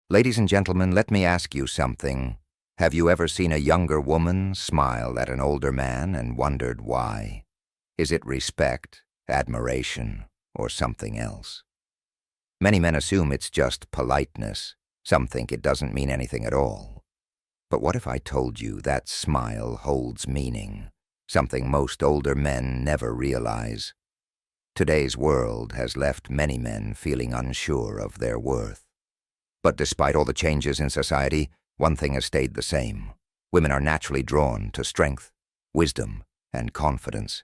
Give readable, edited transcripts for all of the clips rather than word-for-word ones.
Ladies and gentlemen, let me ask you something. Have you ever seen a younger woman smile at an older man and wondered why? Is it respect, admiration, or something else? Many men assume it's just politeness. Some think it doesn't mean anything at all. But what if I told you that smile holds meaning, something most older men never realize? Today's world has left many men feeling unsure of their worth. But despite all the changes in society, one thing has stayed the same. Women are naturally drawn to strength, wisdom, and confidence.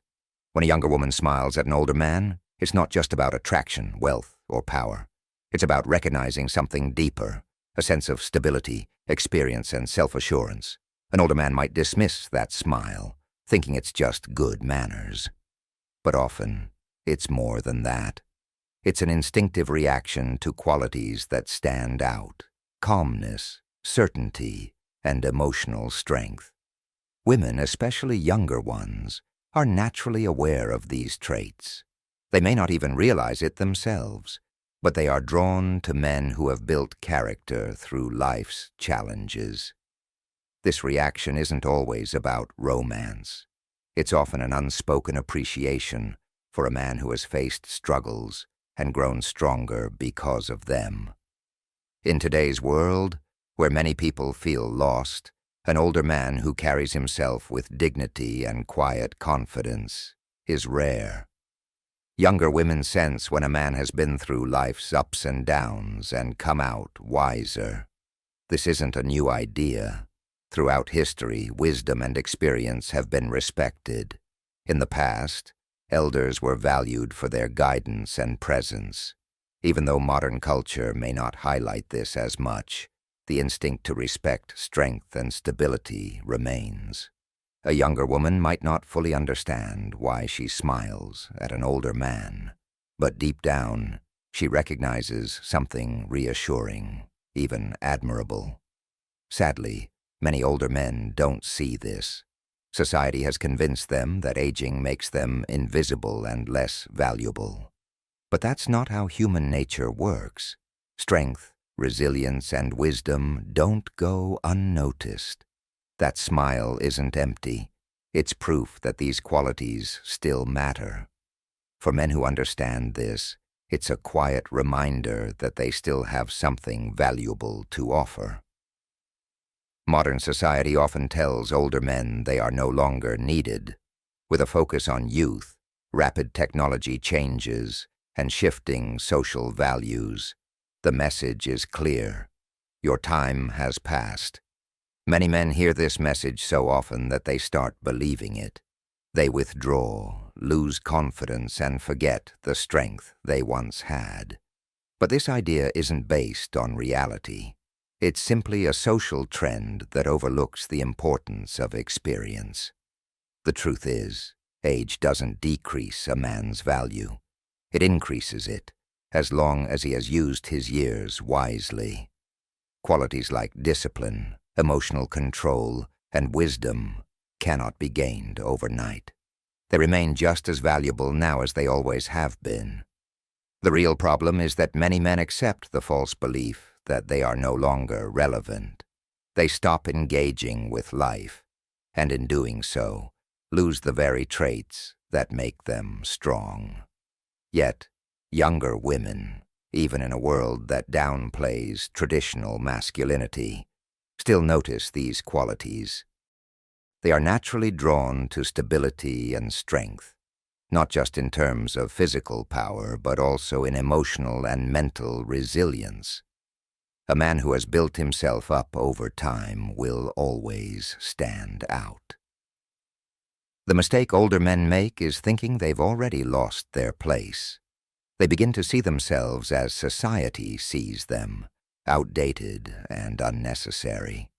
When a younger woman smiles at an older man, it's not just about attraction, wealth, or power. It's about recognizing something deeper, a sense of stability, experience, and self-assurance. An older man might dismiss that smile, thinking it's just good manners. But often, it's more than that. It's an instinctive reaction to qualities that stand out: calmness, certainty, and emotional strength. Women, especially younger ones, are naturally aware of these traits. They may not even realize it themselves, but they are drawn to men who have built character through life's challenges. This reaction isn't always about romance. It's often an unspoken appreciation for a man who has faced struggles and grown stronger because of them. In today's world, where many people feel lost, an older man who carries himself with dignity and quiet confidence is rare. Younger women sense when a man has been through life's ups and downs and come out wiser. This isn't a new idea. Throughout history, wisdom and experience have been respected. In the past, elders were valued for their guidance and presence. Even though modern culture may not highlight this as much, the instinct to respect strength and stability remains. A younger woman might not fully understand why she smiles at an older man, but deep down, she recognizes something reassuring, even admirable. Sadly, many older men don't see this. Society has convinced them that aging makes them invisible and less valuable. But that's not how human nature works. Strength, resilience, and wisdom don't go unnoticed. That smile isn't empty. It's proof that these qualities still matter. For men who understand this, it's a quiet reminder that they still have something valuable to offer. Modern society often tells older men they are no longer needed. With a focus on youth, rapid technology changes, and shifting social values, the message is clear: your time has passed. Many men hear this message so often that they start believing it. They withdraw, lose confidence, and forget the strength they once had. But this idea isn't based on reality. It's simply a social trend that overlooks the importance of experience. The truth is, age doesn't decrease a man's value. It increases it, as long as he has used his years wisely. Qualities like discipline, emotional control, and wisdom cannot be gained overnight. They remain just as valuable now as they always have been. The real problem is that many men accept the false belief that they are no longer relevant. They stop engaging with life, and in doing so, lose the very traits that make them strong. Yet, younger women, even in a world that downplays traditional masculinity, still notice these qualities. They are naturally drawn to stability and strength, not just in terms of physical power, but also in emotional and mental resilience. A man who has built himself up over time will always stand out. The mistake older men make is thinking they've already lost their place. They begin to see themselves as society sees them, outdated and unnecessary.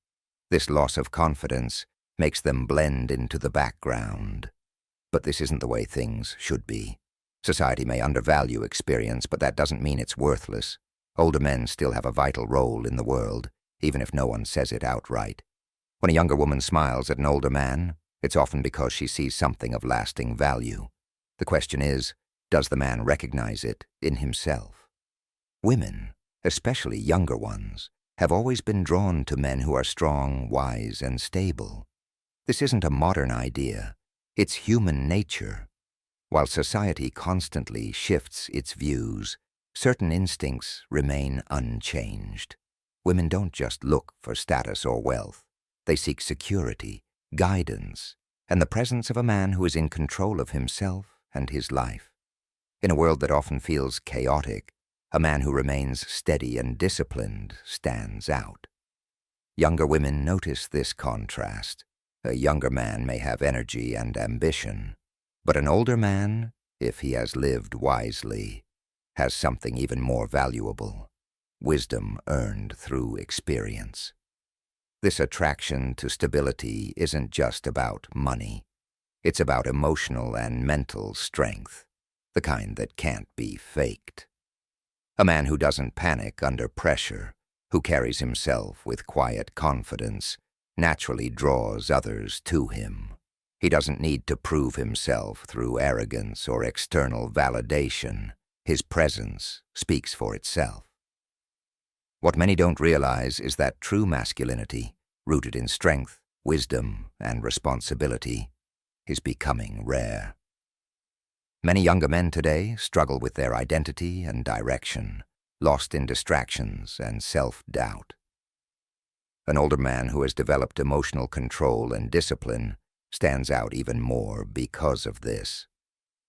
This loss of confidence makes them blend into the background. But this isn't the way things should be. Society may undervalue experience, but that doesn't mean it's worthless. Older men still have a vital role in the world, even if no one says it outright. When a younger woman smiles at an older man, it's often because she sees something of lasting value. The question is, does the man recognize it in himself? Women, especially younger ones, have always been drawn to men who are strong, wise, and stable. This isn't a modern idea. It's human nature. While society constantly shifts its views, certain instincts remain unchanged. Women don't just look for status or wealth. They seek security, guidance, and the presence of a man who is in control of himself and his life. In a world that often feels chaotic, a man who remains steady and disciplined stands out. Younger women notice this contrast. A younger man may have energy and ambition, but an older man, if he has lived wisely, has something even more valuable: wisdom earned through experience. This attraction to stability isn't just about money. It's about emotional and mental strength, the kind that can't be faked. A man who doesn't panic under pressure, who carries himself with quiet confidence, naturally draws others to him. He doesn't need to prove himself through arrogance or external validation. His presence speaks for itself. What many don't realize is that true masculinity, rooted in strength, wisdom, and responsibility, is becoming rare. Many younger men today struggle with their identity and direction, lost in distractions and self-doubt. An older man who has developed emotional control and discipline stands out even more because of this.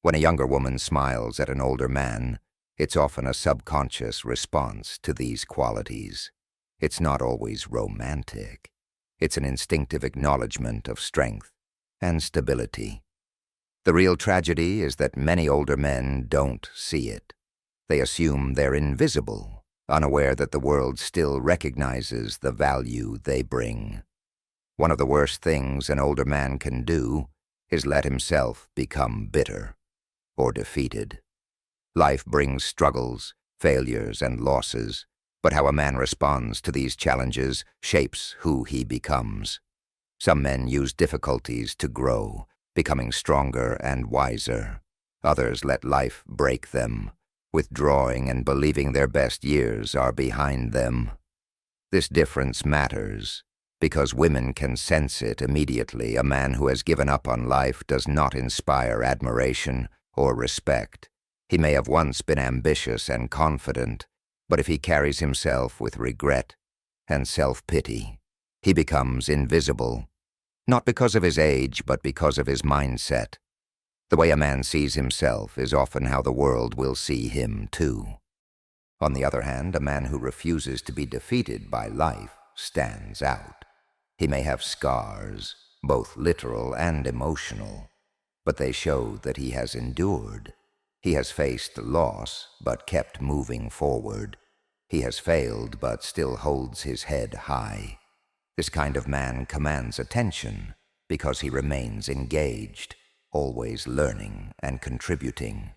When a younger woman smiles at an older man, it's often a subconscious response to these qualities. It's not always romantic. It's an instinctive acknowledgement of strength and stability. The real tragedy is that many older men don't see it. They assume they're invisible, unaware that the world still recognizes the value they bring. One of the worst things an older man can do is let himself become bitter or defeated. Life brings struggles, failures, and losses, but how a man responds to these challenges shapes who he becomes. Some men use difficulties to grow, becoming stronger and wiser. Others let life break them, withdrawing and believing their best years are behind them. This difference matters, because women can sense it immediately. A man who has given up on life does not inspire admiration or respect. He may have once been ambitious and confident, but if he carries himself with regret and self-pity, he becomes invisible, not because of his age, but because of his mindset. The way a man sees himself is often how the world will see him too. On the other hand, a man who refuses to be defeated by life stands out. He may have scars, both literal and emotional, but they show that he has endured. He has faced loss, but kept moving forward. He has failed, but still holds his head high. This kind of man commands attention because he remains engaged, always learning and contributing.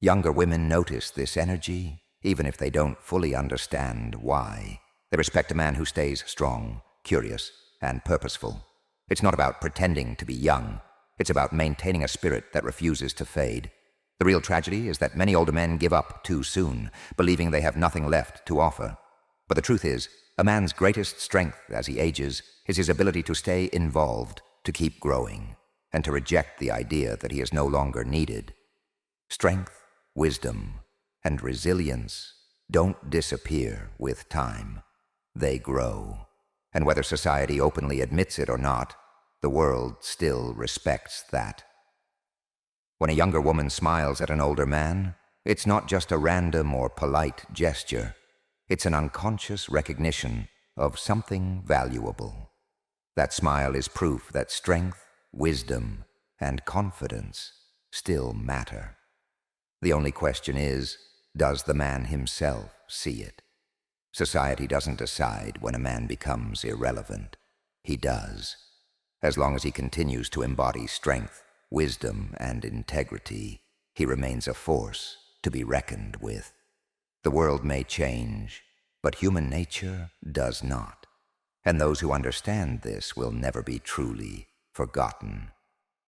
Younger women notice this energy, even if they don't fully understand why. They respect a man who stays strong, curious, and purposeful. It's not about pretending to be young. It's about maintaining a spirit that refuses to fade. The real tragedy is that many older men give up too soon, believing they have nothing left to offer. But the truth is, a man's greatest strength as he ages is his ability to stay involved, to keep growing, and to reject the idea that he is no longer needed. Strength, wisdom, and resilience don't disappear with time. They grow. And whether society openly admits it or not, the world still respects that. When a younger woman smiles at an older man, it's not just a random or polite gesture. It's an unconscious recognition of something valuable. That smile is proof that strength, wisdom, and confidence still matter. The only question is, does the man himself see it? Society doesn't decide when a man becomes irrelevant. He does. As long as he continues to embody strength, wisdom, and integrity, he remains a force to be reckoned with. The world may change, but human nature does not. And those who understand this will never be truly forgotten.